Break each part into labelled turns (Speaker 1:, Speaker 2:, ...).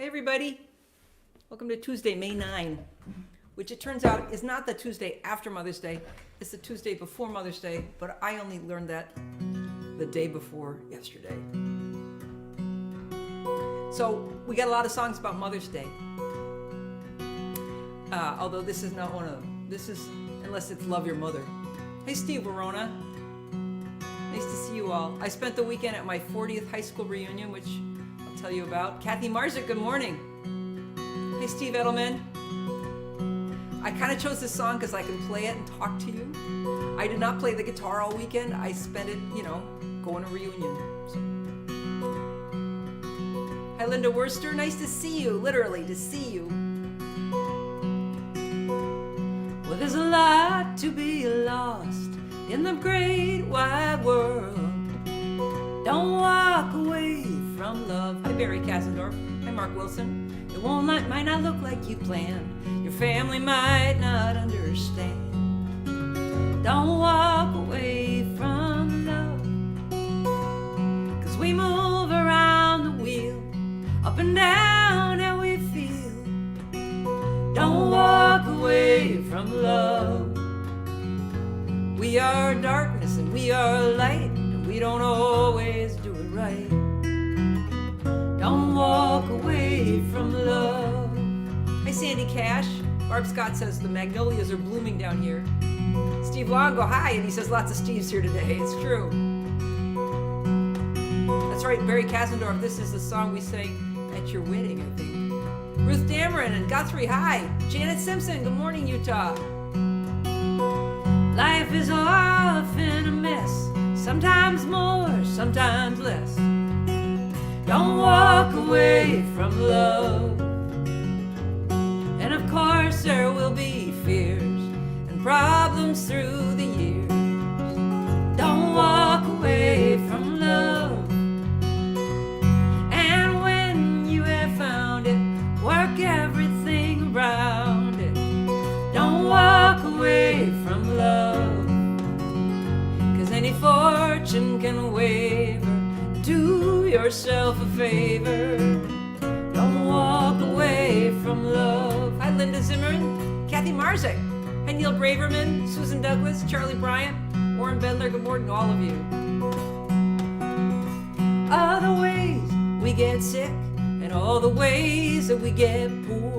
Speaker 1: Hey everybody, welcome to Tuesday, May 9, which it turns out is not the Tuesday after Mother's Day, it's the Tuesday before Mother's Day, but I only learned that the day before yesterday. So we got a lot of songs about Mother's Day. Although this is not one of them. This is, unless it's Love Your Mother. Hey Steve Verona, nice to see you all. I spent the weekend at my 40th high school reunion, which I'll tell you about. Kathy Marzik, good morning. Hey Steve Edelman. I kind of chose this song because I can play it and talk to you. I did not play the guitar all weekend. I spent it, going to reunion. So. Hi Linda Worcester, nice to see you, literally to see you. Well, there's a lot to be lost in the great wide world. Don't walk away from love. Hi Barry Kasendorf. Hi Mark Wilson. It might not look like you planned. Your family might not understand. Don't walk away from love. 'Cause we move around the wheel, up and down how we feel. Don't walk away from love. We are darkness and we are light, and we don't always do it right. Don't walk away from love. Hi Sandy Cash. Barb Scott says the magnolias are blooming down here. Steve Longo, hi, and he says lots of Steves here today. It's true. That's right, Barry Kasendorf, this is the song we sang at your wedding, I think. Ruth Dameron and Guthrie, hi. Janet Simpson, good morning, Utah. Life is often a mess, sometimes more, sometimes less. Don't walk away from love. And of course there will be fears and problems through the years. Don't walk away from love. And when you have found it, work everything around it. Don't walk away from love. 'Cause any fortune can waver. Do yourself a favor. Don't walk away from love. Hi Linda Zimmerman, Kathy Marzik. Hi Neil Braverman, Susan Douglas, Charlie Bryant, Warren Bedler, good morning to all of you. All the ways we get sick and all the ways that we get poor.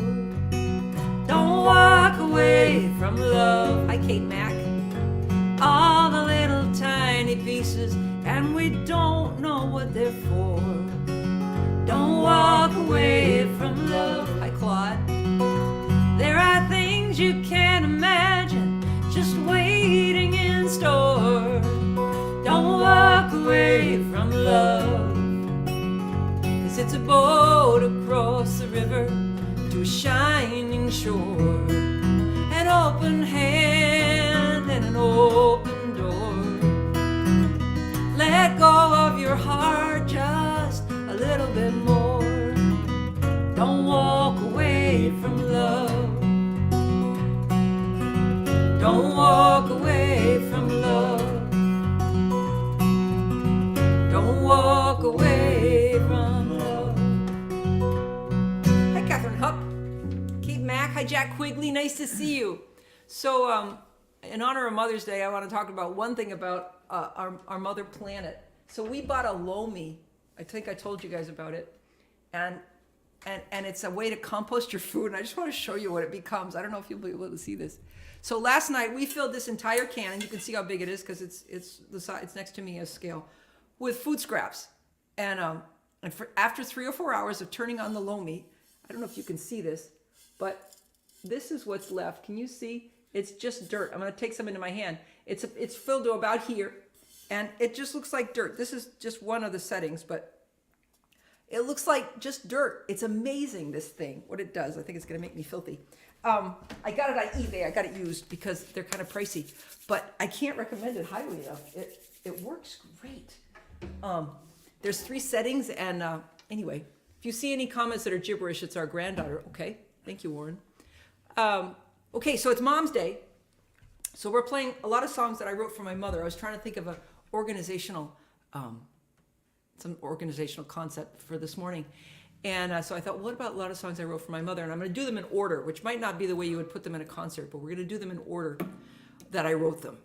Speaker 1: Don't walk away from love. Hi Kate Mack. All the little tiny pieces and we don't know what they're for. Don't walk away from love. Hi Claude. There are things you can't imagine just waiting in store. Don't walk away from love. 'Cause it's a boat across the river to a shining shore. An open hand and an open door. Let go of your heart just a little bit more. Don't walk away from love. Don't walk away from love. Don't walk away from love. Hi Catherine Hupp. Kate Mack. Hi Jack Quigley. Nice to see you. So in honor of Mother's Day, I want to talk about one thing about our mother planet. So we bought a Lomi. I think I told you guys about it. And it's a way to compost your food. And I just want to show you what it becomes. I don't know if you'll be able to see this. So last night we filled this entire can, and you can see how big it is because it's next to me as scale, with food scraps. And after 3 or 4 hours of turning on the Lomi, I don't know if you can see this, but this is what's left. Can you see? It's just dirt. I'm going to take some into my hand. It's filled to about here, and it just looks like dirt. This is just one of the settings, but it looks like just dirt. It's amazing, this thing, what it does. I think it's going to make me filthy. I got it on eBay. I got it used because they're kind of pricey, but I can't recommend it highly enough. It works great. There's 3 settings, and anyway, if you see any comments that are gibberish, it's our granddaughter. Okay, thank you, Warren. Okay, so it's Mom's Day. So we're playing a lot of songs that I wrote for my mother. I was trying to think of some organizational concept for this morning. And so I thought, what about a lot of songs I wrote for my mother? And I'm going to do them in order, which might not be the way you would put them in a concert, but we're going to do them in order that I wrote them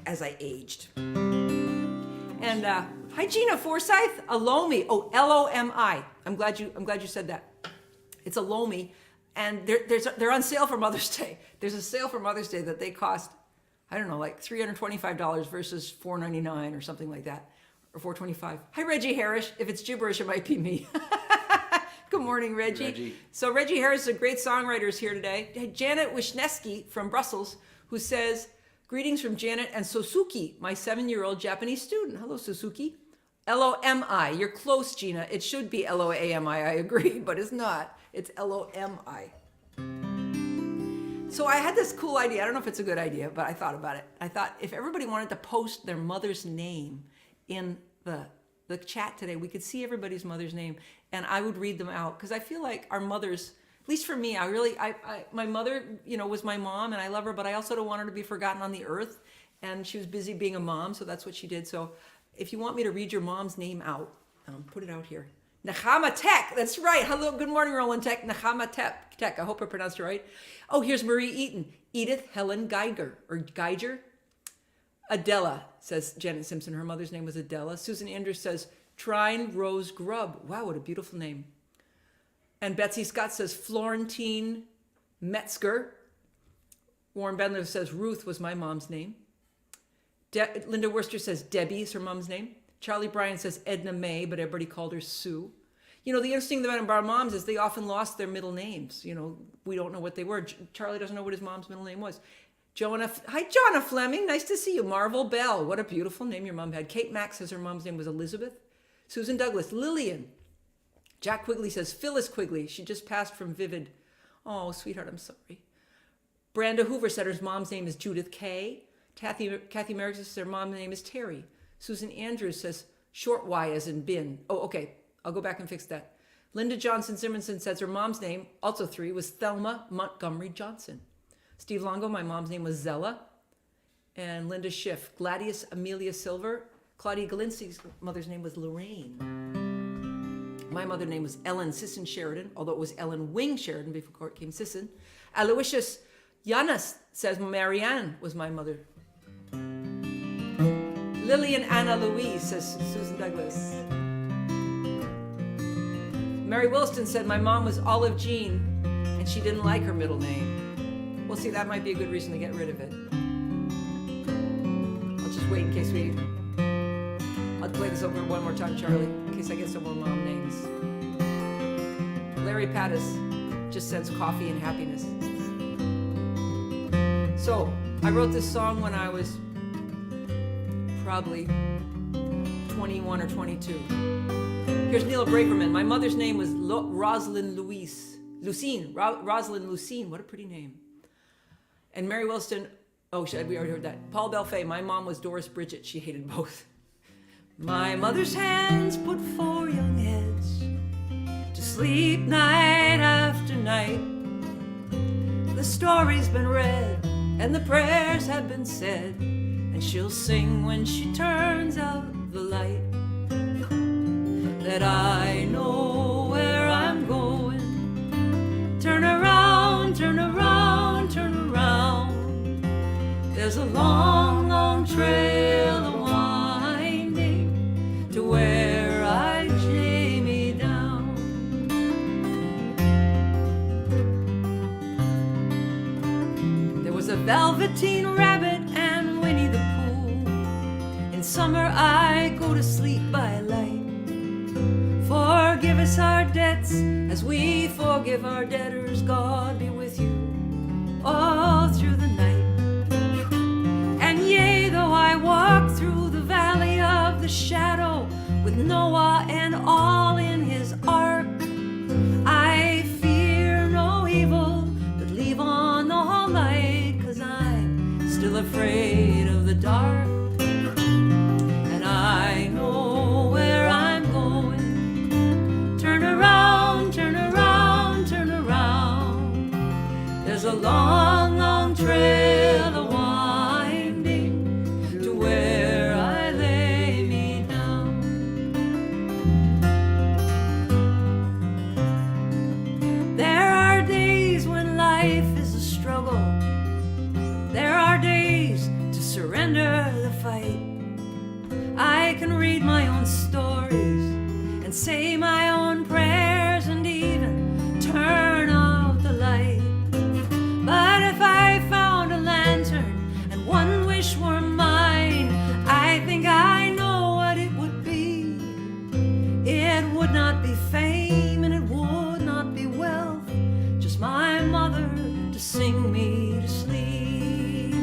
Speaker 1: as I aged. And hi, Gina Forsyth, a Lomi. Oh, Lomi. I'm glad you said that. It's a Lomi, and they're on sale for Mother's Day. There's a sale for Mother's Day that they cost, I don't know, like $325 versus $4.99 or something like that, or $4.25. Hi, Reggie Harris. If it's gibberish, it might be me. Good morning, Reggie.
Speaker 2: Reggie.
Speaker 1: So Reggie Harris is a great songwriter is here today. Janet Wisniewski from Brussels, who says, greetings from Janet and Sosuki, my 7-year-old Japanese student. Hello, Sosuki. Lomi. You're close, Gina. It should be Loami, I agree, but it's not. It's Lomi. So I had this cool idea. I don't know if it's a good idea, but I thought about it. I thought if everybody wanted to post their mother's name in the chat today, we could see everybody's mother's name, and I would read them out, because I feel like our mothers, at least for me, my mother, was my mom, and I love her, but I also don't want her to be forgotten on the earth, and she was busy being a mom, so that's what she did. So if you want me to read your mom's name out, put it out here. Nechama Tech, that's right. Hello, good morning, Roland Tech. Nechama Tech, I hope I pronounced it right. Oh, here's Marie Eaton. Edith Helen Geiger. Adela, says Janet Simpson. Her mother's name was Adela. Susan Andrews says, Trine Rose Grubb. Wow, what a beautiful name. And Betsy Scott says, Florentine Metzger. Warren Bendler says, Ruth was my mom's name. Linda Worcester says, Debbie is her mom's name. Charlie Bryan says, Edna May, but everybody called her Sue. The interesting thing about our moms is they often lost their middle names. We don't know what they were. Charlie doesn't know what his mom's middle name was. Hi, Joanna Fleming. Nice to see you. Marvel Bell. What a beautiful name your mom had. Kate Mack says her mom's name was Elizabeth. Susan Douglas. Lillian. Jack Quigley says Phyllis Quigley. She just passed from Vivid. Oh, sweetheart, I'm sorry. Branda Hoover said her mom's name is Judith Kay. Kathy Merrick says her mom's name is Terry. Susan Andrews says short Y as in bin. Oh, okay. I'll go back and fix that. Linda Johnson Simonson says her mom's name, also 3, was Thelma Montgomery Johnson. Steve Longo, my mom's name was Zella. And Linda Schiff, Gladius Amelia Silver. Claudia Galinsky's mother's name was Lorraine. My mother's name was Ellen Sisson Sheridan, although it was Ellen Wing Sheridan before it came Sisson. Aloysius Yanis says Marianne was my mother. Lillian Anna Louise says Susan Douglas. Mary Williston said my mom was Olive Jean and she didn't like her middle name. Well, see, that might be a good reason to get rid of it. I'll just wait in case I'll play this over one more time, Charlie, in case I get some more mom names. Larry Pattis just sends coffee and happiness. So, I wrote this song when I was probably 21 or 22. Here's Neil Braverman. My mother's name was Rosalind Lucine. Rosalind Lucine, what a pretty name. And Mary Williston, we already heard that. Paul Belfay, my mom was Doris Bridget. She hated both. My mother's hands put 4 young heads to sleep night after night. The story's been read and the prayers have been said, and she'll sing when she turns out the light. That I know where I'm going. Turn around, turn around, turn around. There's a long, long trail a-winding to where I lay me down. There was a velveteen rabbit and Winnie the Pooh. In summer I go to sleep by light. Forgive us our debts as we forgive our debtors. God be with you all through the night. And yea, though I walk through the valley of the shadow with Noah and all in his ark, I fear no evil, but leave on the whole light, 'cause I'm still afraid of the dark. And I know where I'm going. Turn around, turn around, turn around. There's a long, long trail a-winding to where I lay me down. say my own prayers and even turn off the light. But if I found a lantern and one wish were mine, I think I know what it would be. It would not be fame and it would not be wealth, just my mother to sing me to sleep.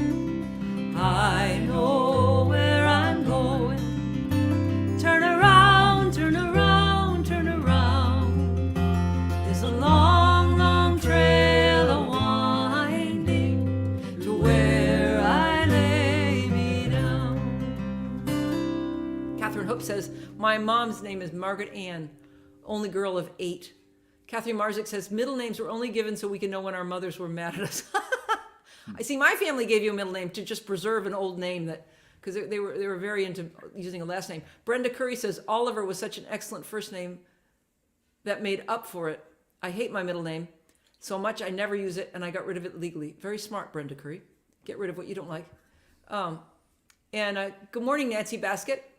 Speaker 1: I know where I'm going. Turn around, turn around, turn around. There's a long, long trail a-winding to where I lay me down. Catherine Hook says, my mom's name is Margaret Ann, only girl of 8. Catherine Marzik says, middle names were only given so we can know when our mothers were mad at us. I see my family gave you a middle name to just preserve an old name that, because they were very into using a last name. Brenda Curry says, Oliver was such an excellent first name that made up for it. I hate my middle name so much I never use it and I got rid of it legally. Very smart, Brenda Curry. Get rid of what you don't like. Good morning, Nancy Basket.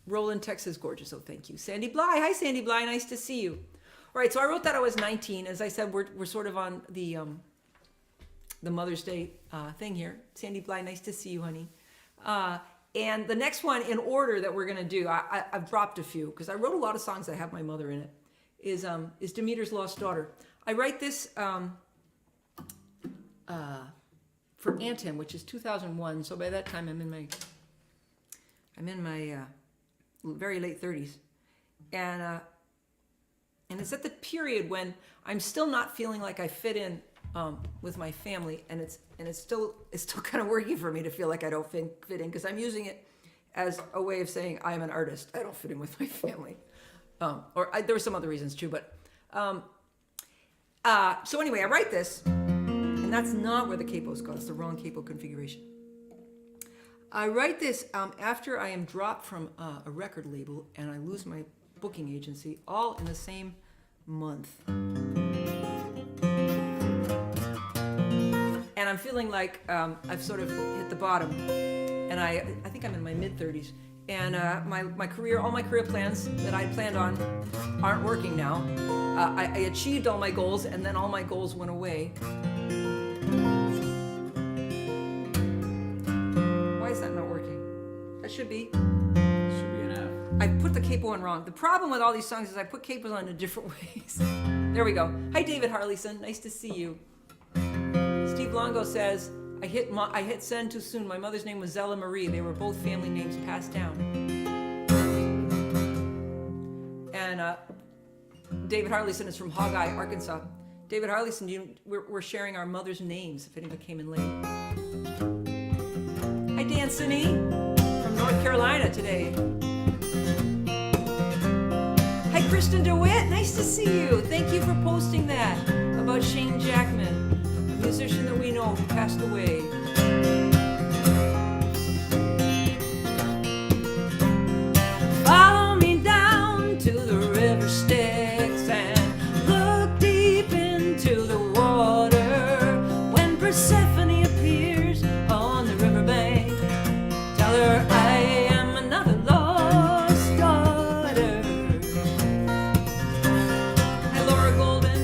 Speaker 1: Roland, Texas, gorgeous. Oh, thank you. Sandy Bly. Hi, Sandy Bly. Nice to see you. All right, so I wrote that I was 19. As I said, we're sort of on the Mother's Day thing here. Sandy Bly, nice to see you, honey. And the next one in order that we're going to do, I've dropped a few because I wrote a lot of songs that have my mother in it, is Demeter's Lost Daughter. I write this for Anthem, which is 2001. So by that time, I'm in my very late 30s. And it's at the period when I'm still not feeling like I fit in with my family, and it's still kind of working for me to feel like I don't fit in, because I'm using it as a way of saying I'm an artist. I don't fit in with my family, there were some other reasons too. But so anyway, I write this, and that's not where the capo's gone. It's the wrong capo configuration. I write this after I am dropped from a record label and I lose my booking agency, all in the same month. And I'm feeling like I've sort of hit the bottom, and I think I'm in my mid-30s, and my career, all my career plans that I planned on aren't working now. I achieved all my goals, and then all my goals went away. Why is that not working? That should be
Speaker 2: an F.
Speaker 1: I put the capo on wrong. The problem with all these songs is I put capos on in different ways. There we go. Hi, David Harleyson. Nice to see you. Steve Longo says, I hit send too soon. My mother's name was Zella Marie. They were both family names passed down. And David Harleyson is from Hogeye, Arkansas. David Harleyson, we're sharing our mother's names if anybody came in late. Hi, Dan Cine from North Carolina today. Hi, Kristen DeWitt. Nice to see you. Thank you for posting that about Shane Jackman, a musician that we know who passed away. Follow me down to the river Styx and look deep into the water. When Persephone appears on the riverbank, tell her I am another lost daughter. Hi, Laura Golden.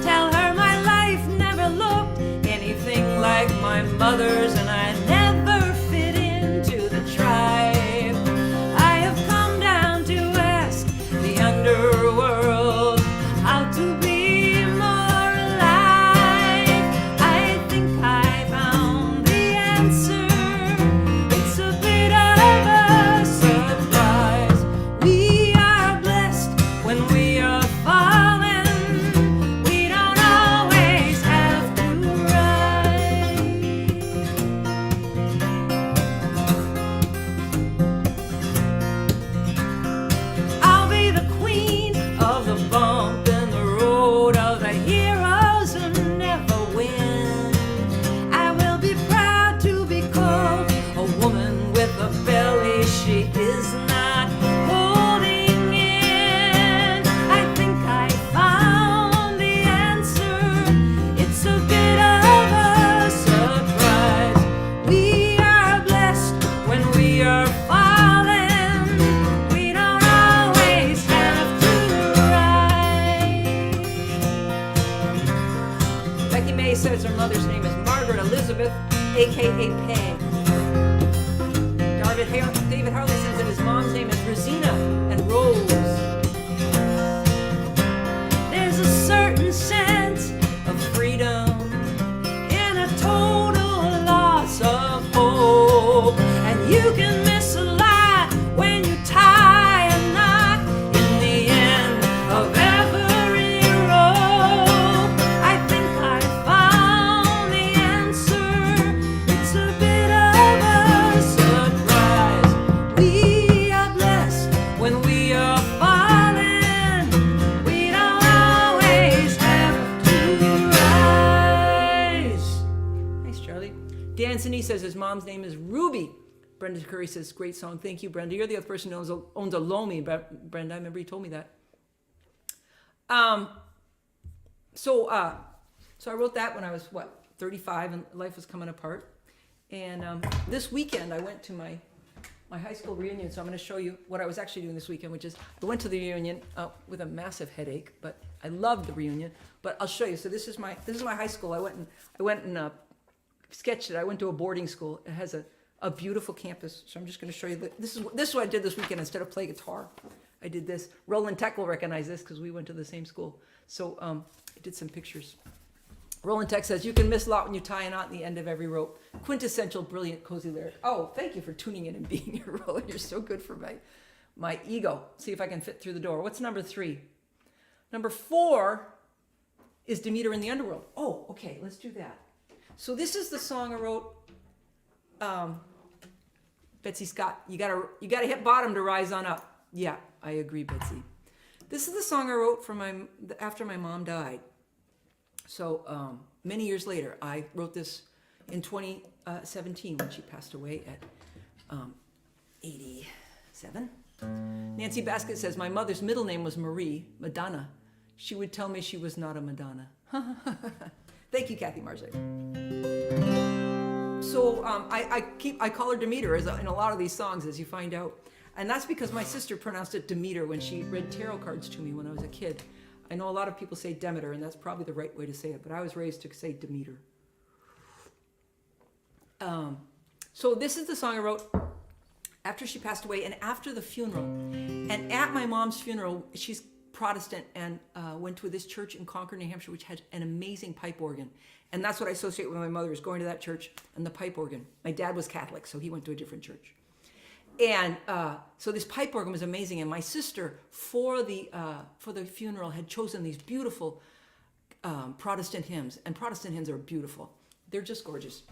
Speaker 1: Tell her my life never looked anything like my mother's, and I never fit into the tribe. I have come down to K-A-P. David Harley says that his mom's name is Rosina and Rose. There's a certain sense of freedom in a total loss of hope, and you can miss a lot when you tie a knot in the end of every rope. I think I found the answer. It's a bit of a surprise. We are blessed when we are falling. We don't always have to rise. Thanks, Charlie. Dan Sinise says his mom's name is Ruby. Brenda Curry says, great song. Thank you, Brenda. You're the other person who owns a Lomi, Brenda. I remember you told me that. So I wrote that when I was, 35, and life was coming apart. And this weekend, I went to my high school reunion, so I'm going to show you what I was actually doing this weekend, which is I went to the reunion with a massive headache, but I loved the reunion. But I'll show you. So this is my high school. I went and sketched it. I went to a boarding school. It has a beautiful campus. So I'm just going to show you. This is what I did this weekend. Instead of play guitar, I did this. Roland Tech will recognize this because we went to the same school. So I did some pictures. Roland Tech says, you can miss a lot when you tie a knot in the end of every rope. Quintessential, brilliant, cozy lyric. Oh, thank you for tuning in and being here, Roland. You're so good for my ego. See if I can fit through the door. What's number 3? Number 4 is Demeter in the Underworld. Oh, okay, let's do that. So this is the song I wrote. Betsy Scott, you gotta hit bottom to rise on up. Yeah, I agree, Betsy. This is the song I wrote after my mom died. So many years later, I wrote this in 2017 when she passed away at 87. Nancy Basket says, my mother's middle name was Marie Madonna. She would tell me she was not a Madonna. Thank you, Kathy Marzay. So I call her Demeter in a lot of these songs, as you find out. And that's because my sister pronounced it Demeter when she read tarot cards to me when I was a kid. I know a lot of people say Demeter, and that's probably the right way to say it, but I was raised to say Demeter. So this is the song I wrote after she passed away and after the funeral. And at my mom's funeral, she's Protestant and went to this church in Concord, New Hampshire, which had an amazing pipe organ. And that's what I associate with my mother, is going to that church and the pipe organ. My dad was Catholic, so he went to a different church. And so this pipe organ was amazing. And my sister, for the funeral, had chosen these beautiful Protestant hymns. And Protestant hymns are beautiful. They're just gorgeous.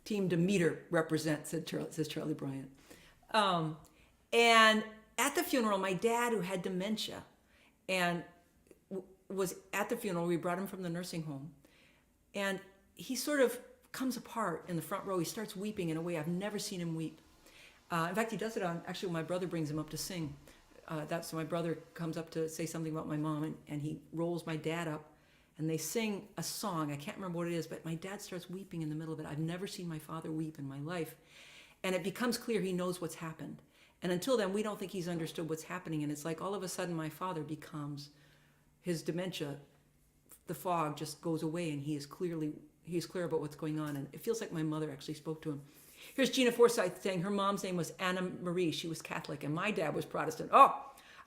Speaker 1: Team Demeter represents, says Charlie Bryant. And at the funeral, my dad, who had dementia, and was at the funeral, we brought him from the nursing home. And he sort of comes apart in the front row. He starts weeping in a way I've never seen him weep. In fact, he does it actually when my brother brings him up to sing. So my brother comes up to say something about my mom, and he rolls my dad up, and they sing a song. I can't remember what it is, but my dad starts weeping in the middle of it. I've never seen my father weep in my life. And it becomes clear he knows what's happened. And until then, we don't think he's understood what's happening. And it's like all of a sudden my father becomes, his dementia, the fog just goes away, and he's clear about what's going on. And it feels like my mother actually spoke to him. Here's Gina Forsyth saying her mom's name was Anna Marie. She was Catholic, and my dad was Protestant. Oh,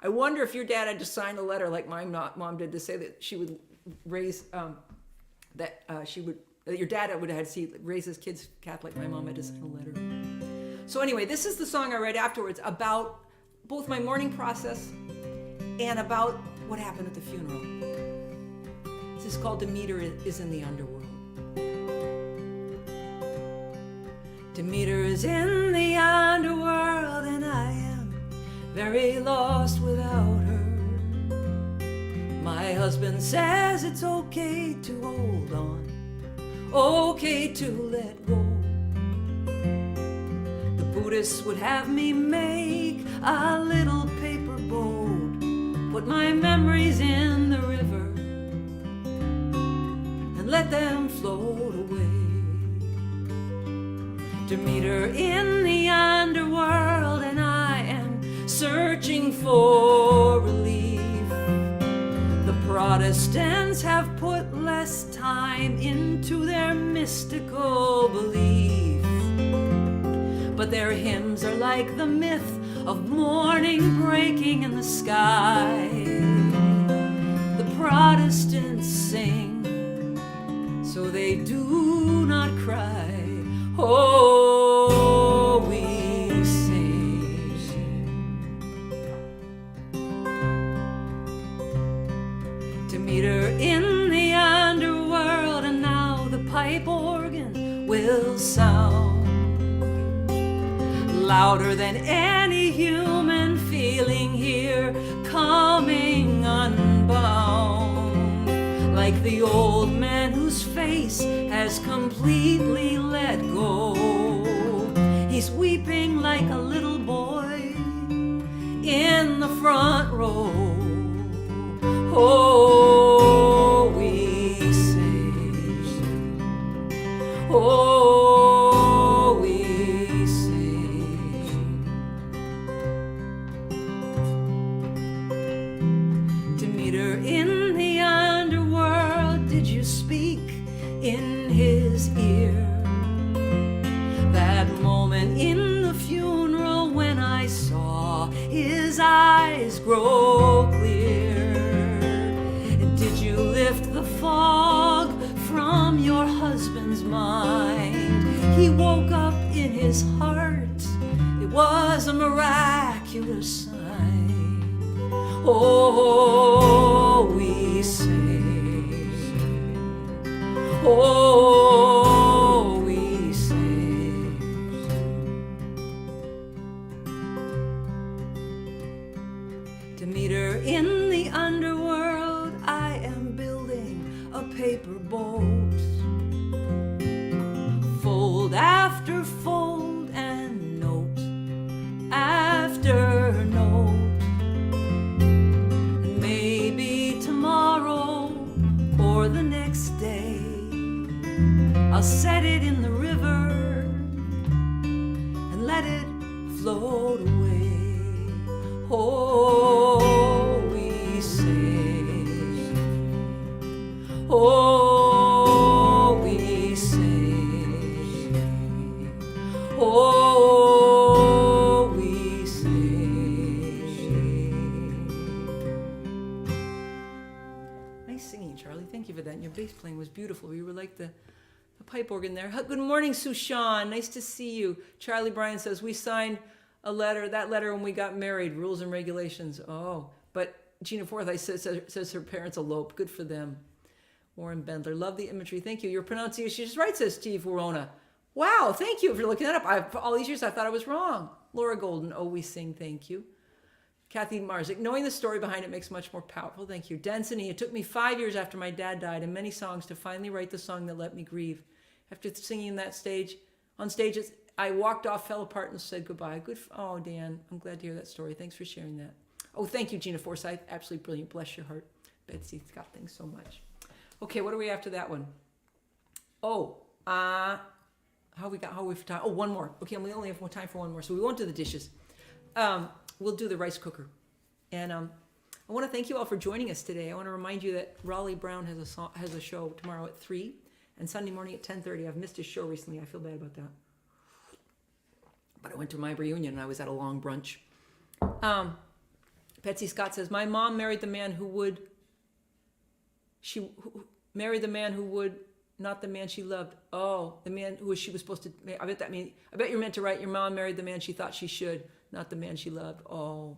Speaker 1: I wonder if your dad had to sign a letter like my mom did to say that she would raise, that your dad would have to raise his kids Catholic. My mom had to sign a letter. So anyway, this is the song I write afterwards about both my mourning process and about what happened at the funeral. This is called Demeter is in the Underworld. Demeter is in the underworld, and I am very lost without her. My husband says it's okay to hold on, okay to let go. The Buddhists would have me make a little paper boat, put my memories in the river, and let them float away. Demeter in the underworld, and I am searching for relief. The Protestant Protestants have put less time into their mystical belief, but their hymns are like the myth of morning breaking in the sky. The Protestants sing so they do not cry. Oh, we sing. To meet her in the underworld, and now the pipe organ will sound louder than any human feeling here, coming unbound, like the old man whose face has completely let go. He's weeping like a little boy in the front row. Oh, we sing. Oh, we sing. To meet her in the underworld, did you speak in his ear? That moment in the funeral when I saw his eyes grow clear. Did you lift the fog from your husband's mind? He woke up in his heart. It was a miraculous sign. Oh, we sing. Oh, we sing. To meet her in the underworld, I am building a paper boat. Fold after fold and note after note. And maybe tomorrow or the next day, I'll set it in the river and let it float away. Oh, we sing. Oh, we sing. Oh, we sing. Nice singing, Charlie. Thank you for that. And your bass playing was beautiful. You were like the pipe organ there. Good morning, Sushan. Nice to see you. Charlie Bryan says, we signed that letter when we got married, rules and regulations. Oh, but Gina Forsyth says her parents eloped. Good for them. Warren Bendler, love the imagery. Thank you. Your pronunciation is right, says Steve Verona. Wow, thank you for looking that up. All these years I thought I was wrong. Laura Golden, oh, we sing, thank you. Kathy Marzik, knowing the story behind it makes much more powerful. Thank you. Density, it took me 5 years after my dad died and many songs to finally write the song that let me grieve. After singing that on stage, I walked off, fell apart, and said goodbye. Oh, Dan, I'm glad to hear that story. Thanks for sharing that. Oh, thank you, Gina Forsyth. Absolutely brilliant. Bless your heart. Betsy Scott, thanks so much. Okay, what are we after that one? Oh, how we for time? Oh, one more. Okay, we only have more time for one more, so we won't do the dishes. We'll do the rice cooker. And I want to thank you all for joining us today. I want to remind you that Raleigh Brown has a show tomorrow at 3 and Sunday morning at 10:30. I've missed his show recently. I feel bad about that. But I went to my reunion and I was at a long brunch. Betsy Scott says, my mom married the man who would, not the man she loved. Oh, the man who she was supposed to, I bet you're meant to write, your mom married the man she thought she should, not the man she loved. Oh,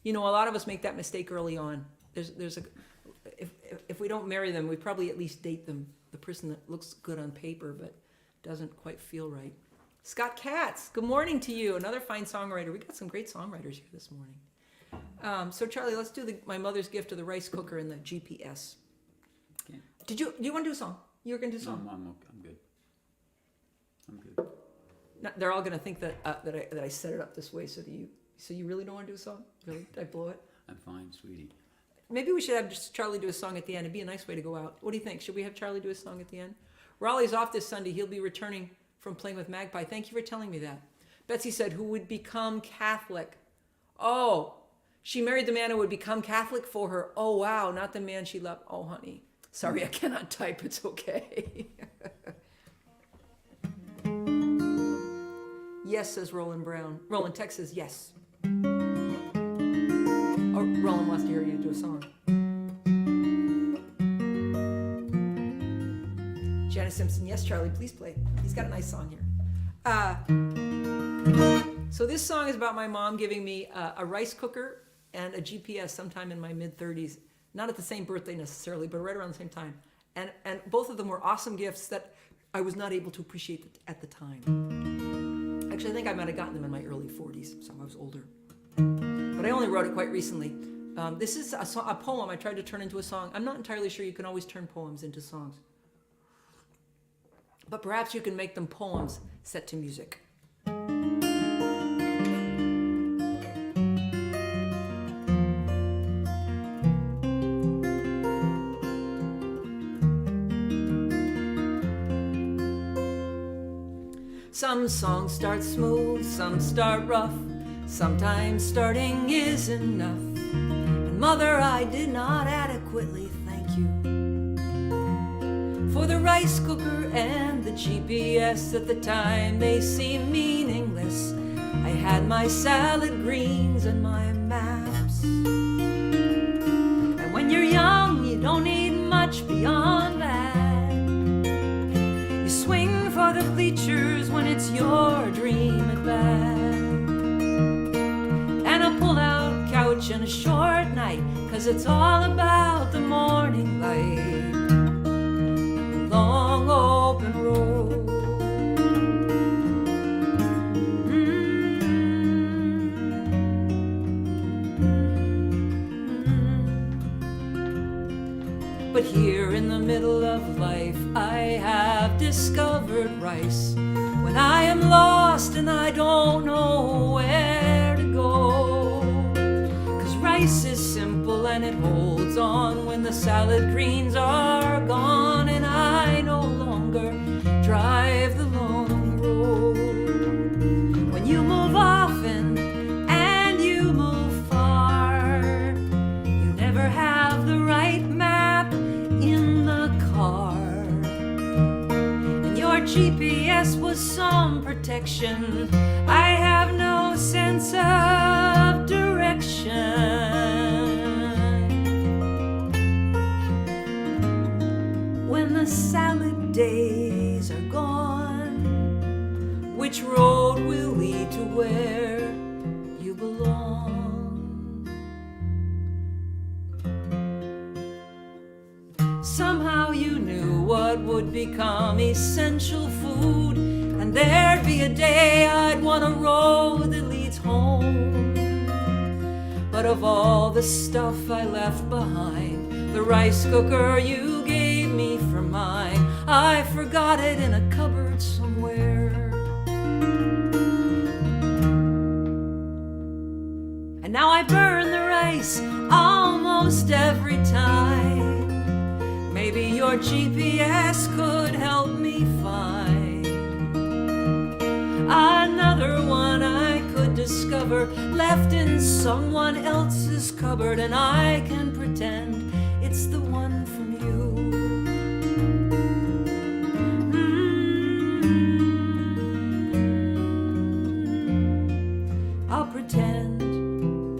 Speaker 1: a lot of us make that mistake early on. If we don't marry them, we probably at least date them, the person that looks good on paper but doesn't quite feel right. Scott Katz, good morning to you. Another fine songwriter. We got some great songwriters here this morning. So Charlie, let's do my mother's gift of the rice cooker and the GPS.
Speaker 2: Okay.
Speaker 1: Do you want to do a song? You were going to do a song?
Speaker 2: No, I'm good. I'm good.
Speaker 1: No, they're all going to think that I set it up this way so you really don't want to do a song? Really? Did I blow it?
Speaker 2: I'm fine, sweetie.
Speaker 1: Maybe we should have just Charlie do a song at the end. It'd be a nice way to go out. What do you think? Should we have Charlie do a song at the end? Raleigh's off this Sunday. He'll be returning from playing with Magpie. Thank you for telling me that. Betsy said, who would become Catholic? Oh, She married the man who would become Catholic for her. Oh, wow, not the man she loved. Oh, honey. Sorry, I cannot type. It's okay. Yes, says Roland Brown. Roland Tech says yes. Oh, Roland wants to hear you do a song. Janice Simpson, yes, Charlie, please play. He's got a nice song here. So this song is about my mom giving me a rice cooker and a GPS sometime in my mid-30s. Not at the same birthday necessarily, but right around the same time. And both of them were awesome gifts that I was not able to appreciate at the time. Actually, I think I might have gotten them in my early 40s, so I was older. But I only wrote it quite recently. This is a poem I tried to turn into a song. I'm not entirely sure you can always turn poems into songs. But perhaps you can make them poems set to music. Some songs start smooth, some start rough. Sometimes starting is enough. And mother, I did not adequately thank you for the rice cooker and the GPS. At the time they seemed meaningless. I had my salad greens and my maps. And when you're young, you don't need much beyond that. You swing for the bleachers when it's your dream at bat. And a pull-out couch and a short night, 'cause it's all about the morning light. Long open road. But here in the middle of life, I have discovered rice. When I am lost and I don't know where to go, 'cause rice is simple and it holds on when the salad greens are gone and I no longer drive the long road. When you move often and you move far, you never have the right map in the car. And your GPS was some protection. I have no sense of direction. When the salad days are gone, which road will lead to where you belong? Somehow you knew what would become essential food, and there'd be a day I'd want a road that leads home. But of all the stuff I left behind, the rice cooker you gave me for mine, I forgot it in a cupboard somewhere. And now I burn the rice almost every time. Maybe your GPS could help me find another one I could discover, left in someone else's cupboard, and I can pretend it's the one from you. I'll pretend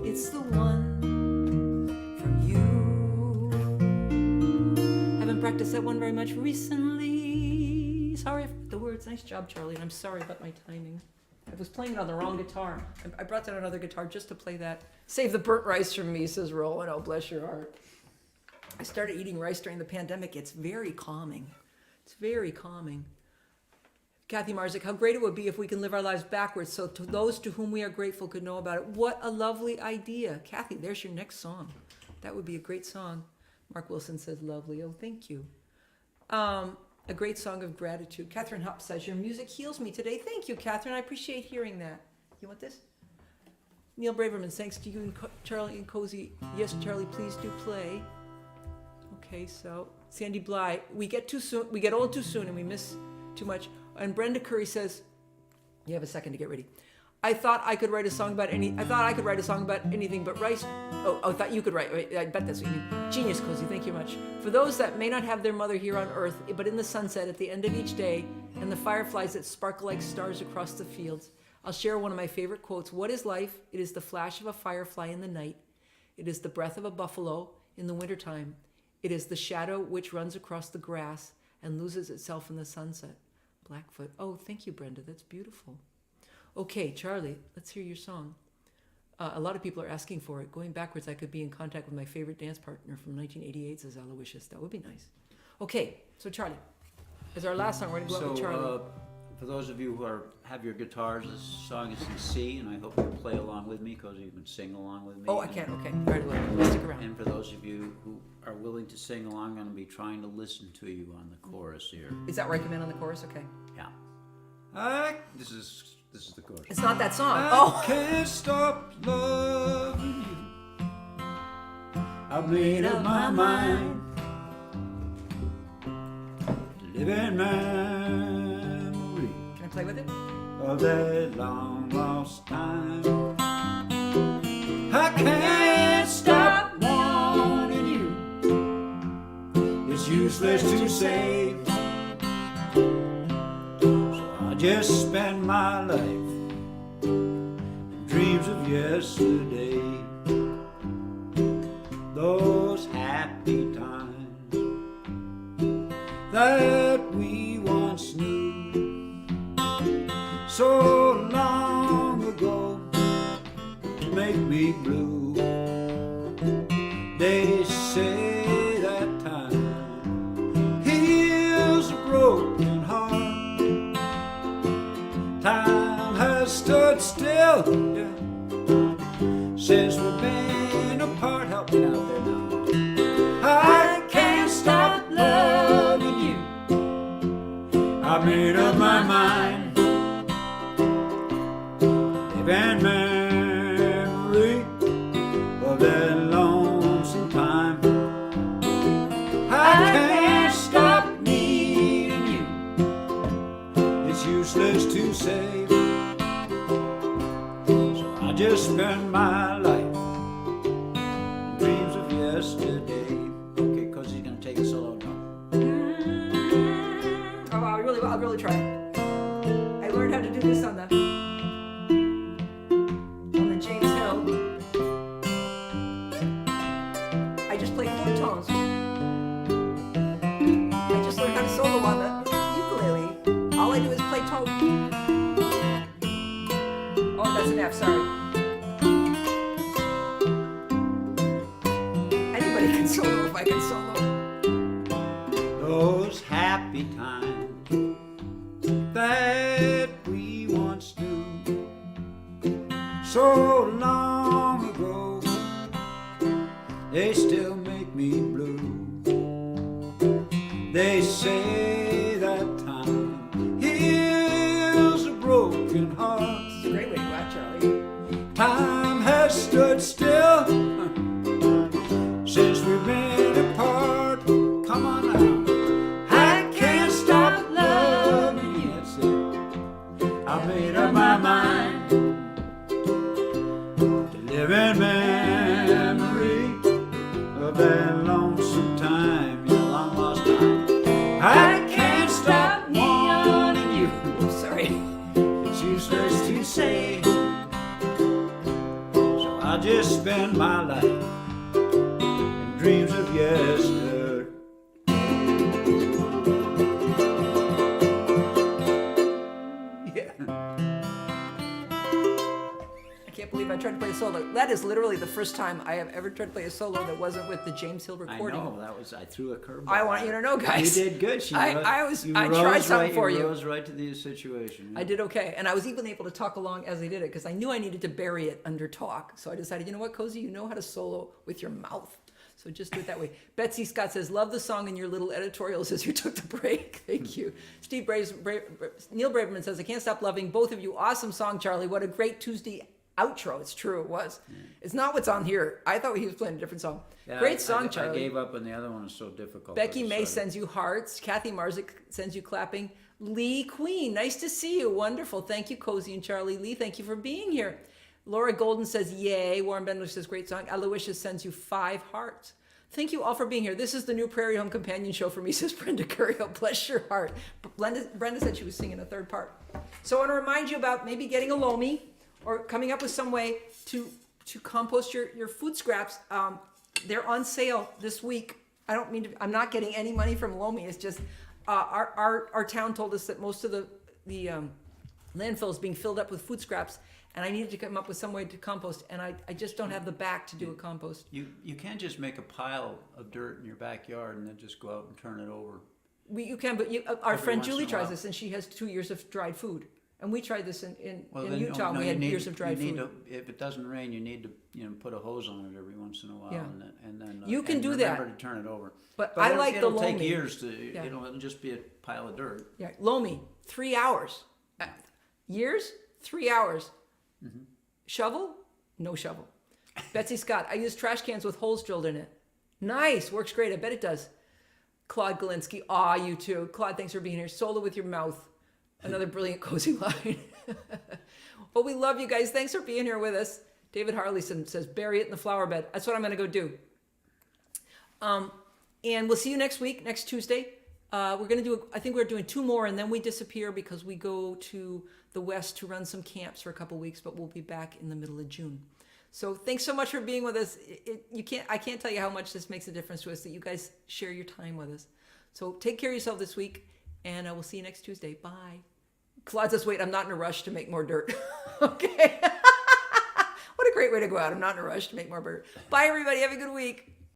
Speaker 1: it's the one from you. Haven't practiced that one very much recently. Sorry for the words. Nice job, Charlie. And I'm sorry about my timing. I was playing it on the wrong guitar. I brought down another guitar just to play that. Save the burnt rice from me, says Roland. Oh, bless your heart. I started eating rice during the pandemic. It's very calming. It's very calming. Kathy Marzik, how great it would be if we can live our lives backwards so to those to whom we are grateful could know about it. What a lovely idea. Kathy, there's your next song. That would be a great song. Mark Wilson says, lovely. Oh, thank you. A great song of gratitude. Catherine Hupp says, your music heals me today. Thank you, Catherine. I appreciate hearing that. You want this? Neil Braverman, thanks to you and Charlie and Cozy. Yes, Charlie, please do play. Okay, so Sandy Bly, we get old too soon and we miss too much. And Brenda Curry says, you have a second to get ready. I thought I could write a song about anything but rice. I thought you could write. I bet that's what you mean. Genius, Cozy. Thank you much. For those that may not have their mother here on earth, but in the sunset at the end of each day, and the fireflies that sparkle like stars across the fields, I'll share one of my favorite quotes. What is life? It is the flash of a firefly in the night. It is the breath of a buffalo in the wintertime. It is the shadow which runs across the grass and loses itself in the sunset. Blackfoot. Oh, thank you, Brenda. That's beautiful. Okay, Charlie, let's hear your song. A lot of people are asking for it. Going backwards, I could be in contact with my favorite dance partner from 1988, says Aloysius. That would be nice. Okay, so Charlie, as our last song, we're going to go out with Charlie.
Speaker 2: For those of you who have your guitars, this song is in C, and I hope you play along with me, because you can sing along with me.
Speaker 1: Oh, I can. Okay, all right, well, stick around.
Speaker 2: And for those of you who are willing to sing along, I'm going to be trying to listen to you on the chorus here.
Speaker 1: Is that where I come in on the chorus? Okay.
Speaker 2: Yeah. This is the chorus.
Speaker 1: It's not that song.
Speaker 2: I can't stop loving you. I've made up my mind to live in memory
Speaker 1: Can I play with it?
Speaker 2: of that long lost time. I can't stop wanting you. It's useless to say. Just spend my life in dreams of yesterday, those happy times that we once knew so long ago make me blue. They say that time heals a broken heart. Time has stood still, yeah, since we've been apart. Help me out there now. I can't stop loving you. I made up my mind. Live in memory of that lonesome time. I can't stop needing you. It's useless to say, so I just spend my life in dreams of yesterday. Okay, because he's going to take a solo now.
Speaker 1: Oh, I'll really try. I learned how to do this on the James Hill. I just play 4 tones. I just learned how to solo on the ukulele. All I do is play tone. Oh, that's an F, sorry. Anybody can solo if I can solo.
Speaker 2: Those happy times that we once knew so long ago, they still make me blue. They say that time heals a broken heart.
Speaker 1: It's a great way to go out, Charlie.
Speaker 2: Time has stood still since we've been apart. Come on now. I can't stop loving you. That's it. I made up my mind to live in memory of that lonesome time, your long lost time. I can't stop wanting you.
Speaker 1: Sorry.
Speaker 2: It's useless to say, so I just spend my life in dreams of yesterday. Yeah.
Speaker 1: I can't believe I tried to play a solo. That is literally the first time I have ever tried to play a solo that wasn't with the James Hill
Speaker 2: I
Speaker 1: recording.
Speaker 2: know, I threw a curveball.
Speaker 1: I want you to know, guys.
Speaker 2: You did good.
Speaker 1: I tried something for you.
Speaker 2: You rose right to the situation.
Speaker 1: I did okay. And I was even able to talk along as I did it because I knew I needed to bury it under talk. So I decided, you know what, Cozy, you know how to solo with your mouth. So just do it that way. Betsy Scott says, love the song in your little editorials as you took the break. Thank you. Neil Braverman says, I can't stop loving both of you. Awesome song, Charlie. What a great Tuesday outro. It's true, it was. Yeah. It's not what's on here. I thought he was playing a different song.
Speaker 2: Yeah,
Speaker 1: great song, Charlie.
Speaker 2: I gave up on the other one. It's so difficult.
Speaker 1: Becky May sends you hearts. Kathy Marzik sends you clapping. Lee Queen, nice to see you. Wonderful. Thank you, Cozy and Charlie Lee. Thank you for being here. Laura Golden says, yay. Warren Bendler says, great song. Aloysius sends you 5 hearts. Thank you all for being here. This is the new Prairie Home Companion show for me, says Brenda Currio. Bless your heart. Brenda said she was singing a 3rd part. So I want to remind you about maybe getting a Lomi or coming up with some way to compost your food scraps. They're on sale this week. I'm not getting any money from Lomi. It's just our town told us that most of the landfill is being filled up with food scraps, and I needed to come up with some way to compost, and I just don't have the back to do a compost.
Speaker 3: You can't just make a pile of dirt in your backyard and then just go out and turn it over.
Speaker 1: You can, but our
Speaker 3: Every
Speaker 1: friend
Speaker 3: once in
Speaker 1: Julie
Speaker 3: a
Speaker 1: tries
Speaker 3: while.
Speaker 1: this, and she has 2 years of dried food. And we tried this in
Speaker 3: Then,
Speaker 1: Utah.
Speaker 3: no,
Speaker 1: We
Speaker 3: you
Speaker 1: had
Speaker 3: need-
Speaker 1: years of dried
Speaker 3: you need
Speaker 1: food.
Speaker 3: to, if it doesn't rain, you need to put a hose on it every once in a while,
Speaker 1: Yeah.
Speaker 3: and then
Speaker 1: You can
Speaker 3: and
Speaker 1: do that.
Speaker 3: remember to turn it over.
Speaker 1: But I like the
Speaker 3: it'll take
Speaker 1: Lomi.
Speaker 3: years to.
Speaker 1: Yeah.
Speaker 3: It'll just be a pile of dirt.
Speaker 1: Yeah, Lomi, 3 hours. Years, 3 hours.
Speaker 3: Mm-hmm.
Speaker 1: Shovel, no shovel. Betsy Scott, I use trash cans with holes drilled in it. Nice, works great. I bet it does. Claude Galinsky, you too. Claude, thanks for being here. Solo with your mouth. Another brilliant cozy line. Well, we love you guys. Thanks for being here with us. David Harleyson says, bury it in the flower bed. That's what I'm going to go do. And we'll see you next week, next Tuesday. We're going to do, I think we're doing 2 more, and then we disappear because we go to the West to run some camps for a couple weeks, but we'll be back in the middle of June. So thanks so much for being with us. I can't tell you how much this makes a difference to us that you guys share your time with us. So take care of yourself this week, and we'll see you next Tuesday. Bye. Claude says, wait, I'm not in a rush to make more dirt. Okay. What a great way to go out. I'm not in a rush to make more dirt. Bye, everybody. Have a good week.